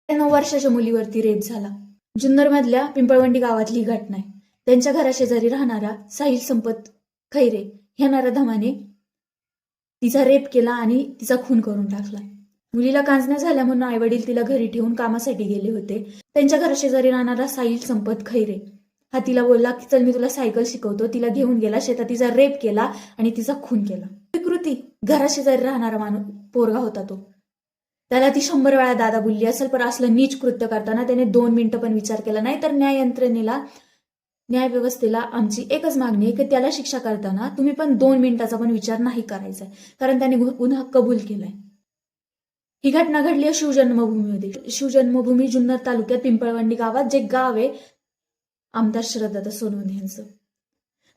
9 वर्षाच्या मुलीवरती रेप झाला. जुन्नरमधल्या पिंपळवंडी गावातली ही घटना आहे. त्यांच्या घराशेजारी राहणारा साहिल संपत खैरे ह्या नराधमाने तिचा रेप केला आणि तिचा खून करून टाकला. मुलीला कांजण्या झाल्या म्हणून आईवडील तिला घरी ठेवून कामासाठी गेले होते. त्यांच्या घराशेजारी राहणारा साहिल संपत खैरे हा तिला बोलला की चल मी तुला सायकल शिकवतो. तिला घेऊन गेला, शेतात तिचा रेप केला आणि तिचा खून केला. विकृती घराशेजारी राहणारा पोरगा होता तो. त्याला ती 100 वेळा दादा बोलली असेल, पण असलं नीच कृत्य करताना त्याने 2 मिनिटं पण विचार केला नाही. तर न्याय यंत्रणेला, न्याय व्यवस्थेला आमची एकच मागणी आहे की त्याला शिक्षा करताना तुम्ही पण 2 मिनिटाचा पण विचार नाही करायचा, कारण त्याने गुन्हा कबूल केलाय. ही घटना घडली आहे शिवजन्मभूमीमध्ये. शिवजन्मभूमी जुन्नर तालुक्यात पिंपळवंडी गावात, जे गाव आहे आमदार शरददादा सोनवणे यांचं.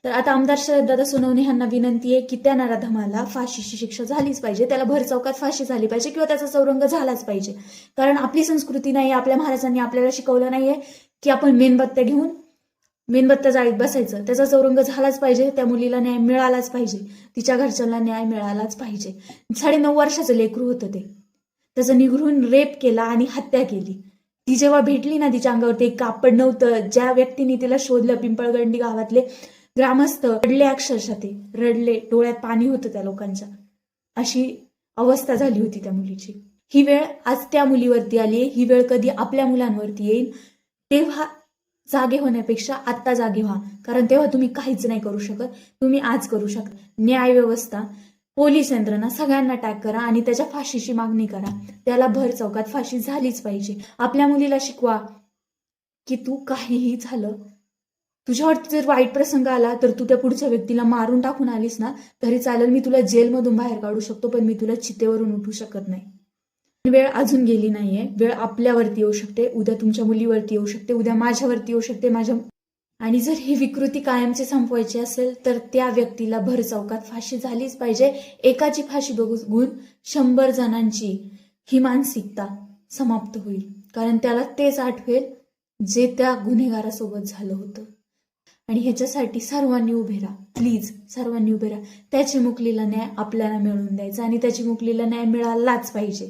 तर आता आमदार शरददादा सोनवणे यांना विनंती आहे की त्या नराधमाला फाशीची शिक्षा झालीच पाहिजे, त्याला भरचौकात फाशी झाली पाहिजे किंवा त्याचा चौरंग झालाच पाहिजे. कारण आपली संस्कृती नाही, आपल्या महाराजांनी आपल्याला शिकवलं नाहीये की आपण मेणबत्त्या घेऊन मेणबत्त्या जाळीत बसायचं. त्याचा चौरंग झालाच पाहिजे. त्या मुलीला न्याय मिळालाच पाहिजे, तिच्या घरच्यांना न्याय मिळालाच पाहिजे. 9.5 वर्षाचं लेकरू होतं ते. त्याचं निघून रेप केला आणि हत्या केली. ती जेव्हा भेटली ना, तिच्या अंगावरती एक कापड नव्हतं. ज्या व्यक्तीने तिला शोधलं, पिंपळगंडी गावातले ग्रामस्थ रडले, अक्षरशः ते रडले, डोळ्यात पाणी होतं त्या लोकांच्या. अशी अवस्था झाली होती त्या मुलीची. ही वेळ आज त्या मुलीवरती आली. ही वेळ कधी आपल्या मुलांवरती येईल तेव्हा जागे होण्यापेक्षा आत्ता जागे व्हा, कारण तेव्हा तुम्ही काहीच नाही करू शकत. तुम्ही आज करू शकता. न्याय व्यवस्था, पोलीस यंत्रणा सगळ्यांना टॅग करा आणि त्याच्या फाशीची मागणी करा. त्याला भर चौकात फाशी झालीच पाहिजे. आपल्या मुलीला शिकवा की तू काहीही झालं, तुझ्यावरती जर वाईट प्रसंग आला तर तू त्या पुढच्या व्यक्तीला मारून टाकून आलीस ना तरी चालेल, मी तुला जेलमधून बाहेर काढू शकतो, पण मी तुला चितेवरून उठू शकत नाही. वेळ अजून गेली नाहीये. वेळ आपल्यावरती येऊ शकते, उद्या तुमच्या मुलीवरती येऊ शकते, उद्या माझ्यावरती येऊ शकते, आणि जर ही विकृती कायमची संपवायची असेल तर त्या व्यक्तीला भर चौकात फाशी झालीच पाहिजे. एकाची फाशी बघून 100 जणांची ही मानसिकता समाप्त होईल, कारण त्याला तेच आठवेल जे त्या गुन्हेगारासोबत झालं होतं. आणि ह्याच्यासाठी सर्वांनी उभे राहा, प्लीज सर्वांनी उभे राहा. त्याची मुकलीला न्याय आपल्याला मिळवून द्यायचा आणि त्याची मुकलीला न्याय मिळालाच पाहिजे.